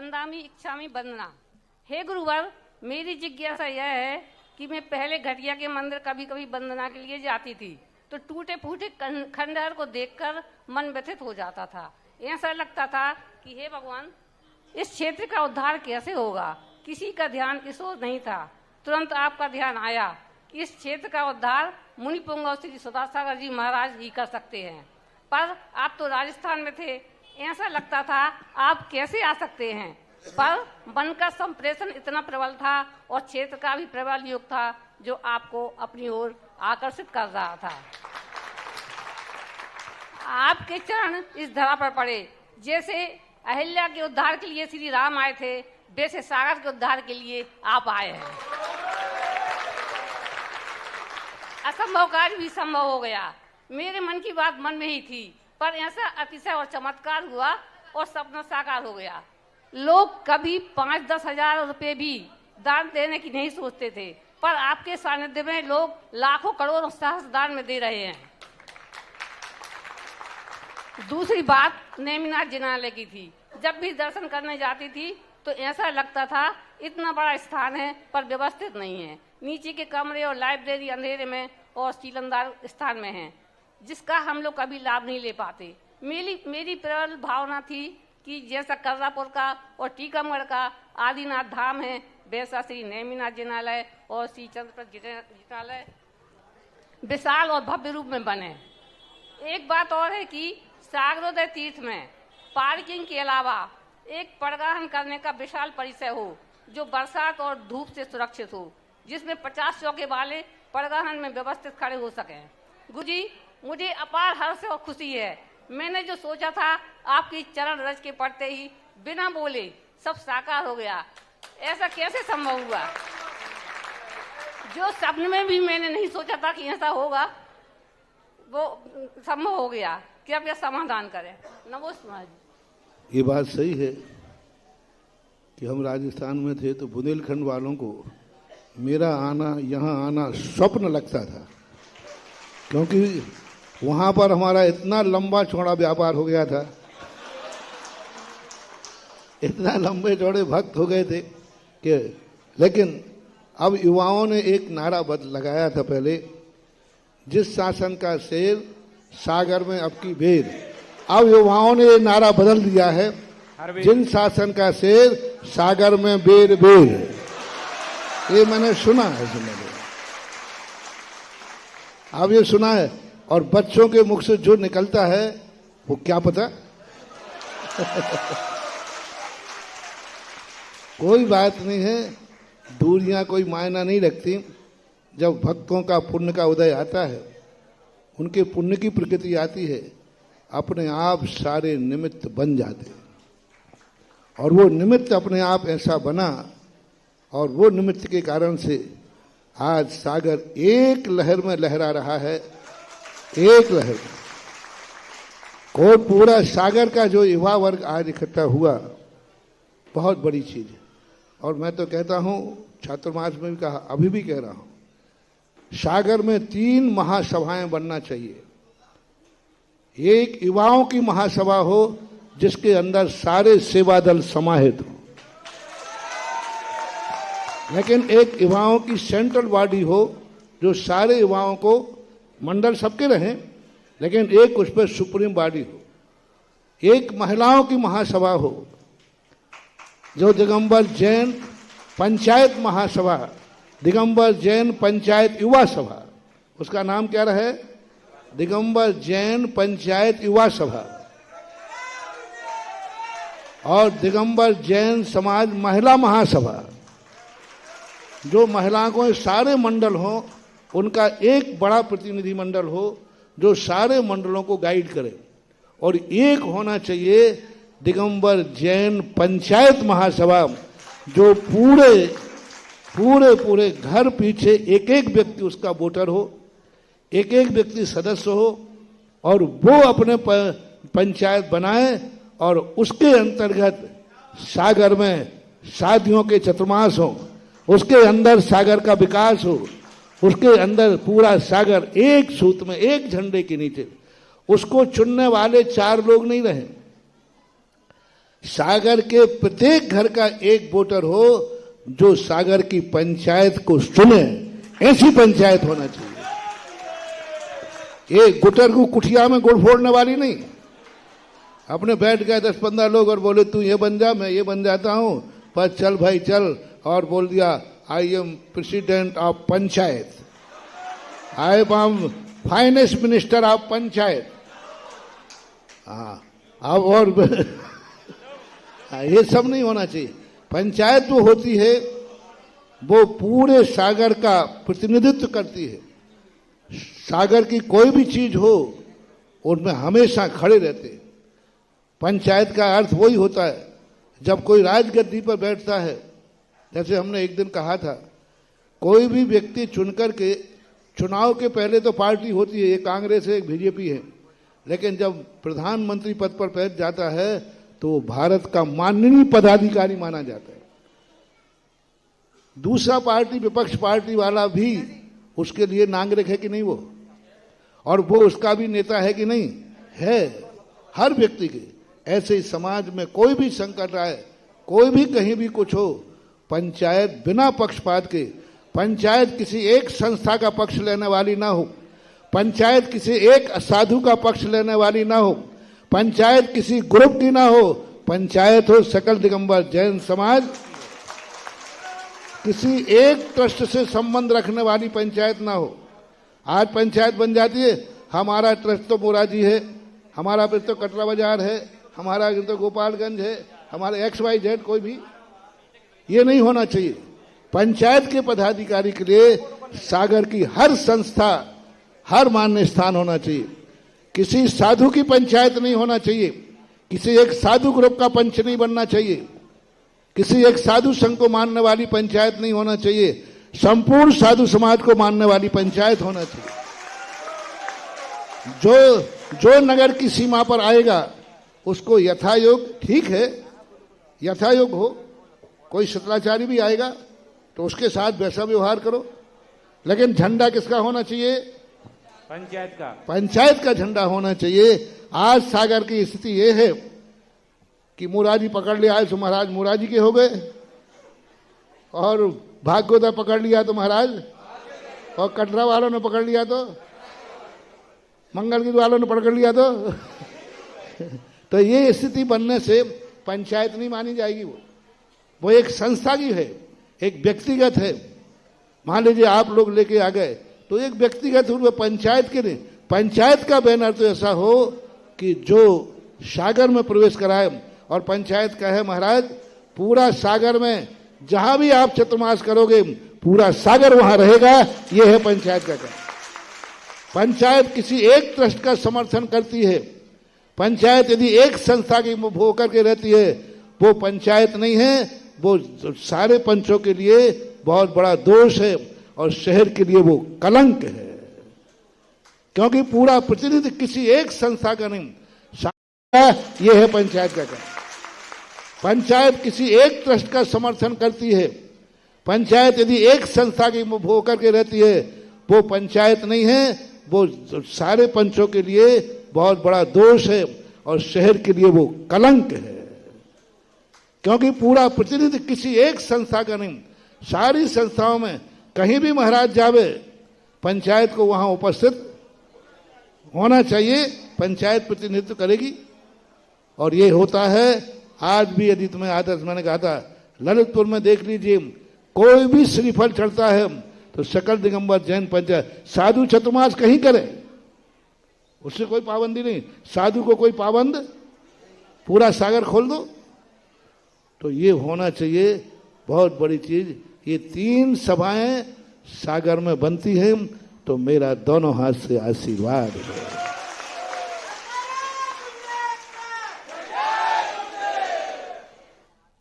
वंदामि इच्छामि वंदना। हे गुरुवर, मेरी जिज्ञासा यह है कि मैं पहले घटिया के मंदिर कभी कभी वंदना के लिए जाती थी तो टूटे फूटे खंडहर को देखकर मन व्यथित हो जाता था। ऐसा लगता था कि हे भगवान, इस क्षेत्र का उद्धार कैसे होगा। किसी का ध्यान इस ओर नहीं था। तुरंत आपका ध्यान आया कि इस क्षेत्र का उद्धार मुनि पुंगव श्री सुधासागर जी महाराज ही कर सकते हैं। पर आप तो राजस्थान में थे, ऐसा लगता था आप कैसे आ सकते हैं। पर मन का संप्रेषण इतना प्रबल था और क्षेत्र का भी प्रबल योग था जो आपको अपनी ओर आकर्षित कर रहा था। आपके चरण इस धरा पर पड़े। जैसे अहिल्या के उद्धार के लिए श्री राम आए थे, वैसे सागर के उद्धार के लिए आप आए हैं। असंभव कार्य भी संभव हो गया। मेरे मन की बात मन में ही थी, पर ऐसा अतिशय और चमत्कार हुआ और सपना साकार हो गया। लोग कभी 5-10 हजार रुपए भी दान देने की नहीं सोचते थे, पर आपके सानिध्य में लोग लाखों करोड़ों सहस्त्र दान में दे रहे हैं। दूसरी बात नेमिनाथ जिनालय की थी। जब भी दर्शन करने जाती थी तो ऐसा लगता था इतना बड़ा स्थान है पर व्यवस्थित नहीं है। नीचे के कमरे और लाइब्रेरी अंधेरे में और सीलमदार स्थान में है, जिसका हम लोग कभी लाभ नहीं ले पाते। मेरी प्रबल भावना थी कि जैसा कर्रापुर का और टीकमगढ़ का आदिनाथ धाम है, वैसा श्री नेमिनाथ जिनालय और श्री चंद्रप्रद जिनालय विशाल और भव्य रूप में बने। एक बात और है कि सागरोदय तीर्थ में पार्किंग के अलावा एक परिवहन करने का विशाल परिसर हो जो बरसात और धूप से सुरक्षित हो, जिसमें 50 चौके वाले परिवहन में व्यवस्थित खड़े हो सके। गुरुजी, मुझे अपार हर्ष और खुशी है। मैंने जो सोचा था आपकी चरण रज के पड़ते ही बिना बोले सब साकार हो गया। ऐसा कैसे संभव हुआ? जो सपने में भी मैंने नहीं सोचा था कि ऐसा होगा, वो संभव हो गया। कृपया समाधान करें। नमस्कार जी। ये बात सही है कि हम राजस्थान में थे तो बुंदेलखंड वालों को मेरा आना, यहाँ आना स्वप्न लगता था, क्योंकि वहाँ पर हमारा इतना लंबा चौड़ा व्यापार हो गया था, इतना लंबे चौड़े भक्त हो गए थे कि लेकिन अब युवाओं ने एक नारा लगाया था पहले, जिस शासन का शेर सागर में अब की बेर। अब युवाओं ने ये नारा बदल दिया है, जिन शासन का शेर सागर में बेर बेर। ये मैंने सुना है, अब ये सुना है। और बच्चों के मुख से जो निकलता है वो क्या पता। कोई बात नहीं है, दूरियां कोई मायना नहीं रखती। जब भक्तों का पुण्य का उदय आता है, उनके पुण्य की प्रकृति आती है, अपने आप सारे निमित्त बन जाते हैं। और वो निमित्त अपने आप ऐसा बना, और वो निमित्त के कारण से आज सागर एक लहर में लहरा रहा है। एक लहर को पूरा सागर का जो युवा वर्ग आज इकट्ठा हुआ, बहुत बड़ी चीज है। और मैं तो कहता हूं, छात्रमास में भी कहा, अभी भी कह रहा हूं, सागर में 3 महासभाएं बनना चाहिए। एक युवाओं की महासभा हो जिसके अंदर सारे सेवा दल समाहित हो, लेकिन एक युवाओं की सेंट्रल बॉडी हो जो सारे युवाओं को, मंडल सबके रहें, लेकिन एक उस पर सुप्रीम बॉडी हो। एक महिलाओं की महासभा हो जो दिगंबर जैन पंचायत महासभा, दिगंबर जैन पंचायत युवा सभा, उसका नाम क्या रहे? दिगंबर जैन पंचायत युवा सभा। और दिगंबर जैन समाज महिला महासभा, जो महिलाओं को सारे मंडल हो, उनका एक बड़ा प्रतिनिधि मंडल हो जो सारे मंडलों को गाइड करे। और एक होना चाहिए दिगंबर जैन पंचायत महासभा, जो पूरे पूरे पूरे घर पीछे एक एक व्यक्ति उसका वोटर हो, एक एक व्यक्ति सदस्य हो, और वो अपने पंचायत बनाए और उसके अंतर्गत सागर में शादियों के चतुर्मास हो, उसके अंदर सागर का विकास हो, उसके अंदर पूरा सागर एक सूत्र में, एक झंडे के नीचे। उसको चुनने वाले 4 लोग नहीं रहे, सागर के प्रत्येक घर का एक वोटर हो जो सागर की पंचायत को सुने, ऐसी पंचायत होना चाहिए। ये गुटर को कुठिया में गुड़ फोड़ने वाली नहीं। अपने बैठ गए 10-15 लोग और बोले तू ये बन जा, मैं ये बन जाता हूं, पर चल भाई चल, और बोल दिया I am president of panchayat, I am finance minister of panchayat. हाँ, अब और ये सब नहीं होना चाहिए। पंचायत जो होती है वो पूरे सागर का प्रतिनिधित्व करती है। सागर की कोई भी चीज हो उनमें हमेशा खड़े रहते हैं। पंचायत का अर्थ वही होता है जब कोई राजगद्दी पर बैठता है। जैसे हमने एक दिन कहा था, कोई भी व्यक्ति चुनकर के, चुनाव के पहले तो पार्टी होती है, एक कांग्रेस है एक बीजेपी है, लेकिन जब प्रधानमंत्री पद पर बैठ जाता है तो भारत का माननीय पदाधिकारी माना जाता है। दूसरा पार्टी, विपक्ष पार्टी वाला भी उसके लिए नागरिक है कि नहीं वो, और वो उसका भी नेता है कि नहीं है, हर व्यक्ति के। ऐसे ही समाज में कोई भी संकट आए, कोई भी कहीं भी कुछ हो, पंचायत बिना पक्षपात के, पंचायत किसी एक संस्था का पक्ष लेने वाली ना हो, पंचायत किसी एक साधु का पक्ष लेने वाली ना हो, पंचायत किसी ग्रुप की ना हो, पंचायत हो सकल दिगंबर जैन समाज, किसी एक ट्रस्ट से संबंध रखने वाली पंचायत ना हो। आज पंचायत बन जाती है, हमारा ट्रस्ट तो मोराजी है, हमारा फिर तो कटरा बाजार है, हमारा तो गोपालगंज है, हमारा XYZ कोई भी, ये नहीं होना चाहिए। पंचायत के पदाधिकारी के लिए सागर की हर संस्था, हर मान्य स्थान होना चाहिए। किसी साधु की पंचायत नहीं होना चाहिए, किसी एक साधु ग्रुप का पंच नहीं बनना चाहिए, किसी एक साधु संघ को मानने वाली पंचायत नहीं होना चाहिए, संपूर्ण साधु समाज को मानने वाली पंचायत होना चाहिए। जो नगर की सीमा पर आएगा उसको यथायोग, ठीक है यथायोग हो, कोई शतराचारी भी आएगा तो उसके साथ वैसा व्यवहार करो, लेकिन झंडा किसका होना चाहिए? पंचायत का झंडा होना चाहिए। आज सागर की स्थिति ये है कि मुराजी पकड़ लिया है तो महाराज मुराजी के हो गए, और भाग्योदय पकड़ लिया तो महाराज, और कटरा वालों ने पकड़ लिया तो, मंगलगिरी वालों ने पकड़ लिया तो ये स्थिति बनने से पंचायत नहीं मानी जाएगी। वो एक संस्था की है, एक व्यक्तिगत है। मान लीजिए आप लोग लेके आ गए तो एक व्यक्तिगत रूप में पंचायत के नहीं, पंचायत का बैनर तो ऐसा हो कि जो सागर में प्रवेश कराए, और पंचायत का है महाराज पूरा सागर में जहां भी आप चतुर्मास करोगे पूरा सागर वहां रहेगा। यह है पंचायत का काम। पंचायत किसी एक ट्रस्ट का समर्थन करती है, पंचायत यदि एक संस्था की होकर के रहती है वो पंचायत नहीं है, वो सारे पंचों के लिए बहुत बड़ा दोष है और शहर के लिए वो कलंक है, क्योंकि पूरा प्रतिनिधि किसी एक संस्था का नहीं, यह है पंचायत का काम। पंचायत किसी एक ट्रस्ट का समर्थन करती है, पंचायत यदि एक संस्था की होकर के रहती है वो पंचायत नहीं है, वो सारे पंचों के लिए बहुत बड़ा दोष है और शहर के लिए वो कलंक है, क्योंकि पूरा प्रतिनिधि किसी एक संस्था का नहीं, सारी संस्थाओं में कहीं भी महाराज जावे पंचायत को वहां उपस्थित होना चाहिए, पंचायत प्रतिनिधित्व करेगी। और ये होता है आज भी। यदि तुम्हें आदर्श, मैंने कहा था ललितपुर में देख लीजिए, कोई भी श्रीफल चढ़ता है तो सकल दिगंबर जैन पंचायत साधु चतुर्मास कहीं करे, उससे कोई पाबंदी नहीं, साधु को कोई पाबंद, पूरा सागर खोल दो। तो ये होना चाहिए बहुत बड़ी चीज। ये 3 सभाएं सागर में बनती हैं तो मेरा दोनों हाथ से आशीर्वाद है।